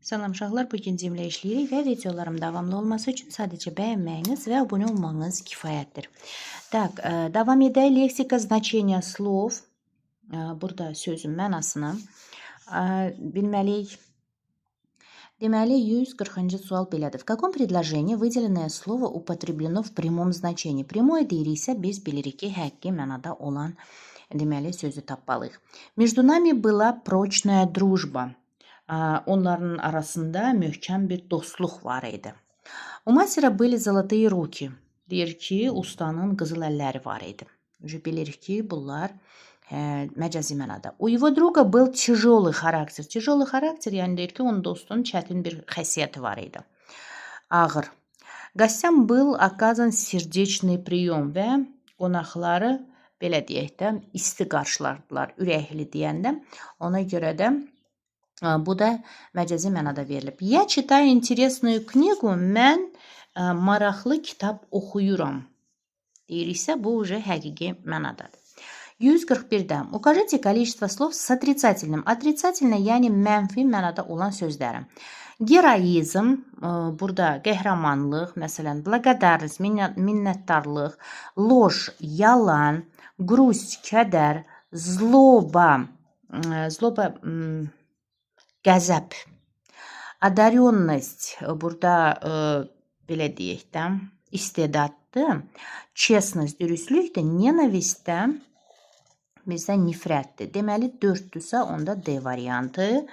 Salam uşaqlar, bugün cümlə işləyirik və videolarım davamlı olması üçün sadəcə bəyənməyiniz və abunə olmanız kifayətdir. Так, davam edək. Leksika значения слов. Burada sözün mənasını bilməliyik. Deməli, 140-cı sual belədir. В каком предложении выделенное слово употреблено в прямом значении? Прямое deyiriksə, biz bilirik ki, həqiqi mənada olan deməli sözü tapmalıyıq. Между нами была прочная дружба. Onların arasında möhkəm bir dostluq var idi. У мастера были золотые руки. Deyir ki, ustanın qızıl əlləri var idi. Bilirik ki, bunlar məcazi mənada. У его друга был тяжелый характер. Тяжелый характер, yəni deyir ki, onun dostunun çətin bir xəssiyyəti var idi. Ağır. Гостям был оказан сердечный прием və qonaqları belə deyək də isti qarşıladılar, ürəkli deyəndə. Ona görə də bu da məcazi mənada verilib. Я читаю интересную книгу, mən maraqlı kitab oxuyuram. Deyiriksə, bu уже həqiqi mənadadır. 141-də. Укажите количество слов с отрицательным. Отрицательно, yəni mənfi mənada olan sözləri. Героизм, burada qəhrəmanlıq, məsələn, благодарность, minnətdarlıq, ложь, yalan, грусть, kədər, злоба, qəzəb, одаренность, burada belə deyək də, istedaddır, честность, dürüstlükdür, ненависть də bizdə nifrətdir. Deməli, 4-dürsə, onda D variantı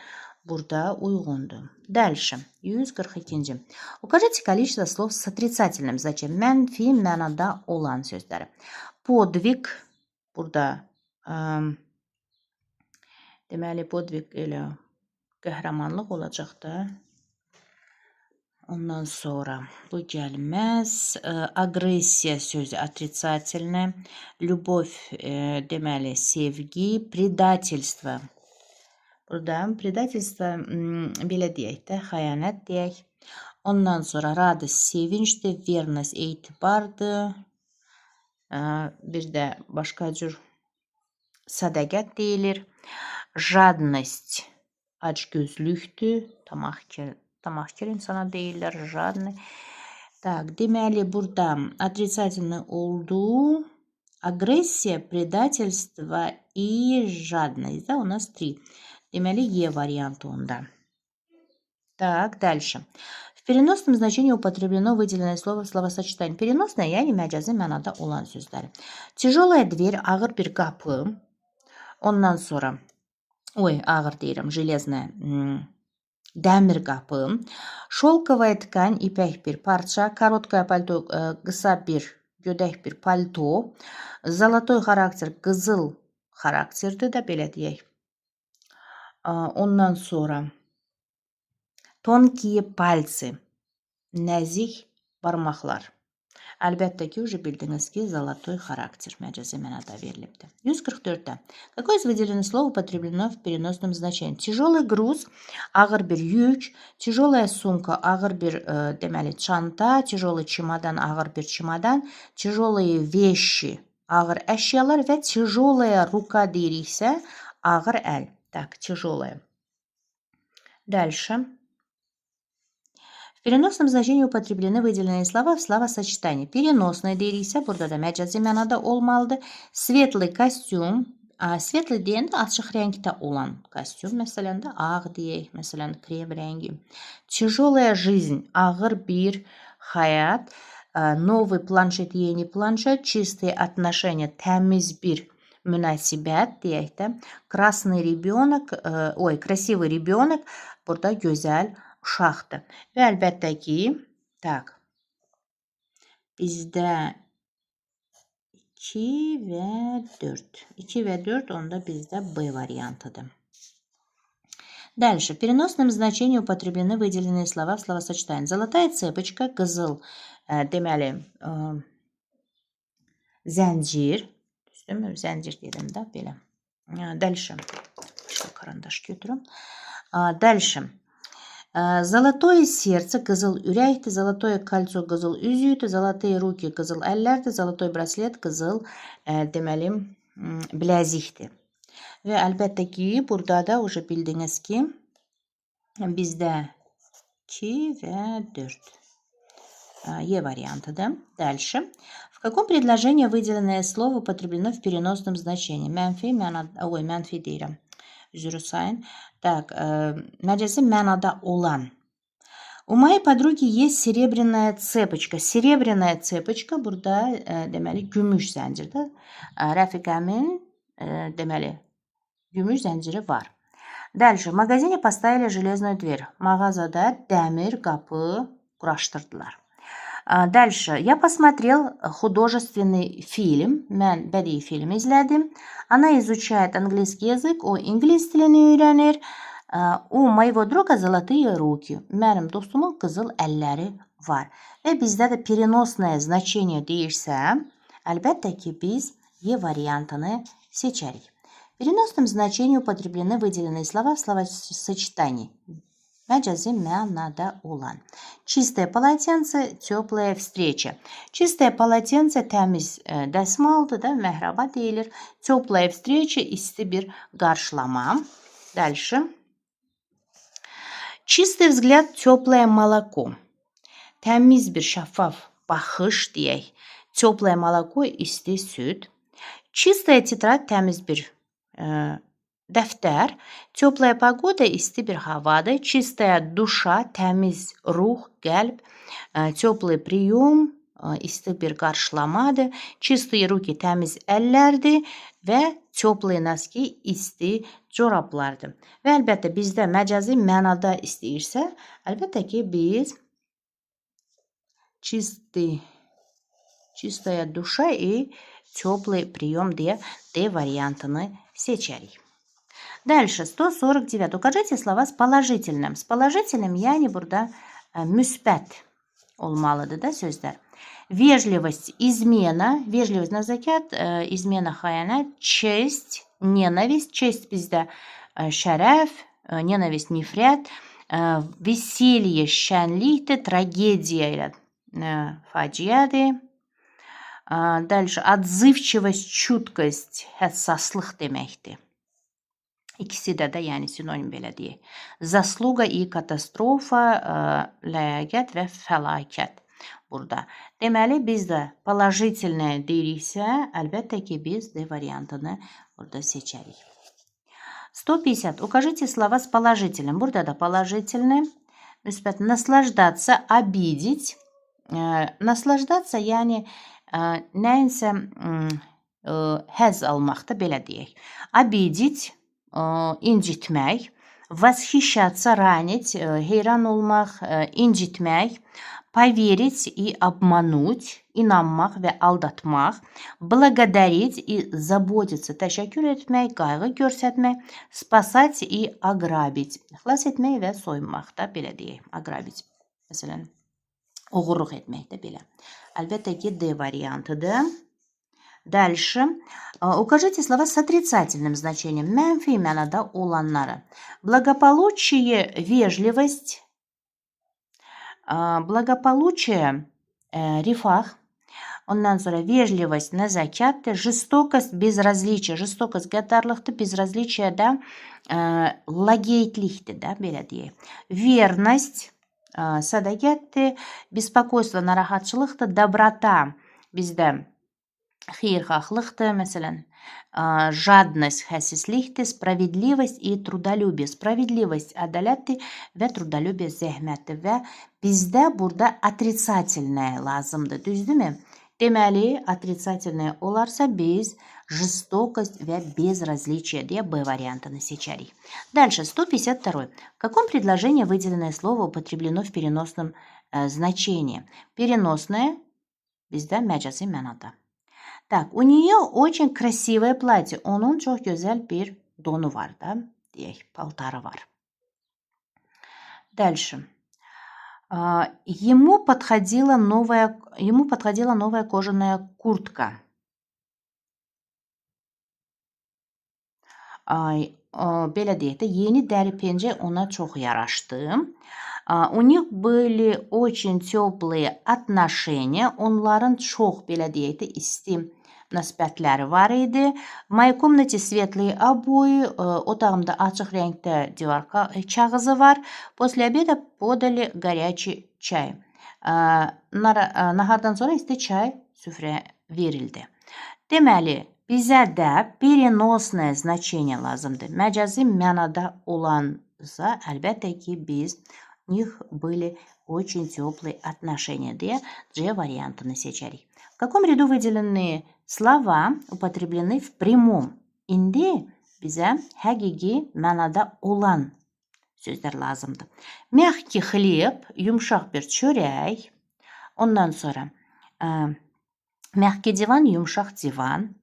burada uyğundur. Дальше. 142-ci. Укажите количество слов с отрицательным значением. Mənfi mənada olan sözləri. Подвиг, burada deməli, podvig elə qəhrəmanlıq olacaq da. Ondan sonra bu gəlməz. Agressiya sözü отрицательное. Любовь, deməli, sevgi. Предательство. Burada предательство belə deyək də, xəyanət deyək. Ondan sonra радость, sevinçdir. Verность, etibardır. Bir də başqa cür sədaqət deyilir. Жадность, açgözlükdür. Tamahkar insana deyirlər, жадный. Так, deməli, burada отрицательный olduğu agressiya, предательство и жадность. Да, у нас 3. Deməli, E variantı onda. Так, дальше. В переносном значении употреблено выделенное слово в словосочетании. Переносное, yəni məcazi mənada olan sözləri. Тяжелая дверь, ağır bir qapı. Ondan sonra, ağır deyirəm, железная, dəmir qapı. Şolkavaya tkань, ipək bir parça. Korotkaya palto, qısa bir, gödək bir palto. Zolotoy xarakter, qızıl xarakterdir də, belə deyək. Ondan sonra tонкие пальцы, nəzik barmaqlar. Əlbəttə ki, bildiniz ki, zolotoy xarakter məcazi mənada verilibdir. 144-də. Какое из выделенных слов употреблено в переносном значении? Тяжелый груз, ağır bir yük. Тяжелая sumka, ağır bir deməli çanta. Тяжелый чемодан, ağır bir çimadan. Тяжелые вещи, ağır əşyalar və тяжелая рука deyiriksə, ağır əl. Так, тяжелая. Дальше. В переносном значении употреблены выделенные слова в словосочетании. Переносное deyiriksə, burada da məcazi mənada olmalıdır. Светлый костюм. Svetli deyəndə açıq rəngdə olan kostyum. Məsələn də ağ deyək, məsələn krem rəngi. Тяжелая жизнь, ağır bir həyat. Новый планшет, yeni planşet. Чистые отношения, təmiz bir münasibət deyək də. Красный ребенок, красивый ребенок, burada gözəl uşaqdır. Və əlbəttə ki, bizdə 2 və 4. 2 və 4 onda bizdə B variantıdır. Дальше. В переносном значении употреблены выделенные слова в словосочетании. Золотая цепочка, qızıl, deməli, zəncir. Düzdürmü? Zəncir dedim də belə. Дальше. Başqa karandaş götürüm. Дальше. Золотое сердце, qızıl ürəkdir. Золотое кольцо, qızıl üzüydür. Золотые руки, qızıl əllərdir. Золотой браслет, qızıl, deməli, bilezikdir. Və əlbəttə ki, burada da bildiniz ki, bizdə 2 ve 4. Е вариантыdır. Дальше. В каком предложении выделенное слово употреблено в переносном значении? Mənfi mənada, mənfi deyirəm. Üzr sayın. Так, məcazi mənada olan. У моей подруги есть серебряная цепочка. Серебряная цепочка burada deməli gümüş zəncirdir. Rəfiqəmin deməli gümüş zənciri var. Дальше. В магазине поставили железную дверь. Mağazada dəmir qapı quraşdırdılar. Дальше. Я посмотрел художественный фильм. Mən bədii film izlədim. Она изучает английский язык. O ingilis dilini öyrənir. У моего друга золотые руки. Mənim dostumun qızıl əlləri var. Və bizdə də переносное значение deyirsə, əlbəttə ki, biz E variantını seçərik. В переносном значении употреблены выделенные слова в словосочетании. Məcazi mənada olan. Чистое полотенце, теплая встреча. Чистое полотенце təmiz dəsmaldır da, məhraba deyilir. Теплая встреча isti bir qarşılama. Дальше. Чистый взгляд, теплое молоко. Təmiz bir şəffaf baxış deyək. Теплое молоко, isti süd. Чистая тетрадь, təmiz bir dəftər. Теплая погода, isti bir havadır. Чистая душа, təmiz ruh, qəlb. Теплый прием, isti bir qarşılamadır. Чистые руки, təmiz əllərdir və теплые носки, isti corablardır. Və əlbəttə bizdə məcazi mənada istəyirsə, əlbəttə ki biz чистая душа и теплый прием deyə D variantını seçərik. Дальше 149. Укажите слова с положительным. С положительным yani burada müsbət olmalıdır da sözlər. Вежливость, измена, вежливость nəzakət, измена xəyanət, честь, ненависть, честь bizdə şərəf, ненависть nifrət, веселье, şənlikdir, tragediya ilə faciədir. Дальше отзывчивость, чуткость, həssaslıq deməkdir. İkisi də yəni sinonim belə deyək. Заслуга и катастрофа, ləyaqət və fəlakət burada. Deməli, biz də положительное deyiriksə, əlbəttə ki, biz D variantını burada seçərik. 150. Укажите слова с положительным. Burada da положительный. Müsbət наслаждаться, обидеть. Наслаждаться, yəni nəyinsə həzz almaqda belə deyək. Обидеть, incitmək. Восхищаться, ранить, heyran olmaq, incitmək. Поверить и обмануть, inanmaq və aldatmaq. Благодарить и заботиться, təşəkkür etmək, qayğı göstərmək. Спасать и ограбить, xilas etmək və soyunmaq da belə deyək. Ограбить, məsələn, oğurluq etmək də belə. Əlbəttə ki, D variantıdır. Дальше. Укажите слова с отрицательным значением. Mənfi mənada olanları. Благополучие, вежливость. Благополучие, рифах. Ondan sonra вежливость, nəzakətdir. Жестокость, безразличие. Жестокость, qəddarlıqdır. Безразличие də laqeydlikdir də, belə deyək. Верность, sədaqətdir. Bespokойство, narahatçılıqdır. Доброта, bizdə xeyirxahlıqdır. Məsələn, жадность, xəsislikdir. Sправедливость и трудолюбие. Sправедливость, ədalətdir və trudolюбие, zəhmətdir. Və bizdə burada отрицательное lazımdır. Düzdürmü? Deməli, отрицательное olarsa biz жестокость və безразличие deyə B variantını seçərik. Дальше, 152. В каком предложении выделенное слово употреблено в переносном значении? Переносное bizdə məcazi mənada. Так, у нее очень красивое платье. Onun çox gözəl bir donu var da, deyək, paltarı var. Дальше. Ему подходила новая кожаная куртка. Belə deyək də, yeni dəri pencək ona çox yaraşdı. У них были очень теплые отношения. Onların çox, belə deyək də, isti münasibətləri var idi. В моей комнате светлые обои. Otağımda açıq rəngdə divar kağızı var. После обеда подали горячий çay. Nahardan sonra isti çay süfrəyə verildi. Deməli, bizə də переносное значение lazımdır. Məcazi mənada olansa, əlbəttə ki, biz них были очень теплые отношения deyə C variantını seçərik. В каком ряду выделенные слова употреблены в прямом? İndi bizə həqiqi mənada olan sözlər lazımdır. Мягкий хлеб, yumşaq bir çörək. Ondan sonra мягкий диван, yumşaq divan.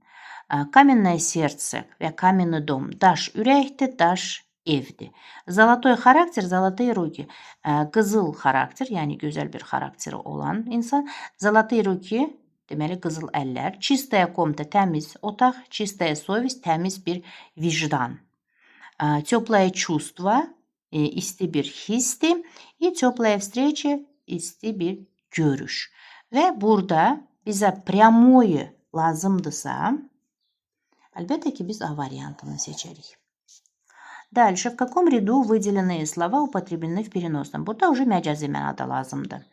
Каменное сердце və каменный дом. Daş ürəkdir, daş evdir. Zолотой xarakter, zолотые руки. Qızıl xarakter, yəni gözəl bir xarakteri olan insan. Zолотые руки, deməli qızıl əllər. Чистая комната, təmiz otaq. Чистая совесть, təmiz bir vicdan. Теплое чувство, isti bir hisdir. И теплая встреча, isti bir görüş. Və burada bizə прямое lazımdırsa, əlbəttə ki, biz A variantını seçərik. Дальше, в каком ряду выделенные слова употреблены в переносном? Burada уже məcazi mənada lazımdır.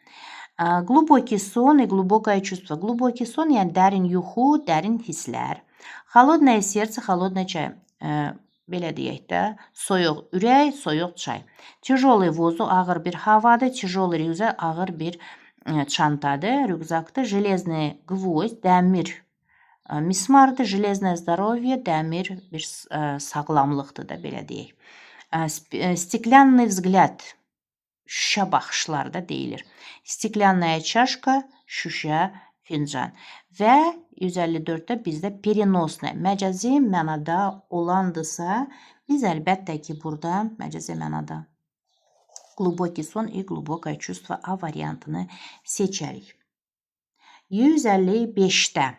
Глубокий сон и глубокое чувство. Глубокий сон, yəni dərin yuxu, dərin hisslər. Холодное сердце, холодный çay. Belə deyək də, soyuq ürək, soyuq çay. Тяжелый воздух, ağır bir havadır. Тяжелый rüzgar, ağır bir çantadır, rüzgakdır. Железный гвоздь, dəmir mismardır. Железное здоровье, dəmir bir sağlamlıqdır da, belə deyək. Стеклянный взгляд, şüşə baxışlar da deyilir. Стеклянная чашка, şüşə fincan. Və 154-də bizdə переносное, məcazi mənada olandısa, biz əlbəttə ki, burada məcazi mənada глубокий сон и глубокое чувство A variantını seçərik. 155-də.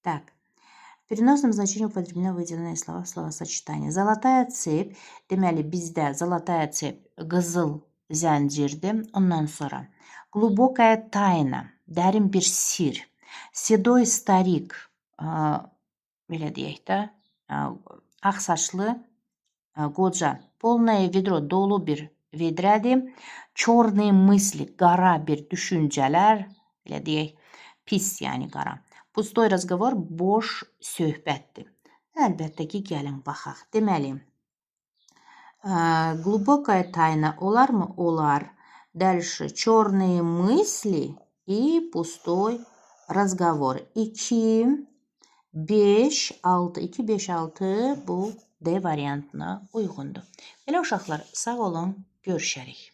Так. В переносном значении употреблено выделенные слова в словосочетании. Золотая цепь. Deməli, bizdə zолотая цепь qızıl zəncirdir. Ondan sonra глубокая тайна, dərin bir sir. Седой старик, belə deyək də, ağ saçlı qoca. Полное ведро, dolu bir vedrədir. Черные мысли, qara bir düşüncələr, belə deyək, pis, yəni qara. Пустой разговор, boş söhbətdir. Əlbəttə ki, gəlin baxaq. Deməli, глубокая тайна olar mı? Olar. Дальше, черные мысли и пустой разговор. 2, 5, 6, 2, 5, 6 bu D variantına uyğundur. Belə uşaqlar, sağ olun, görüşərik.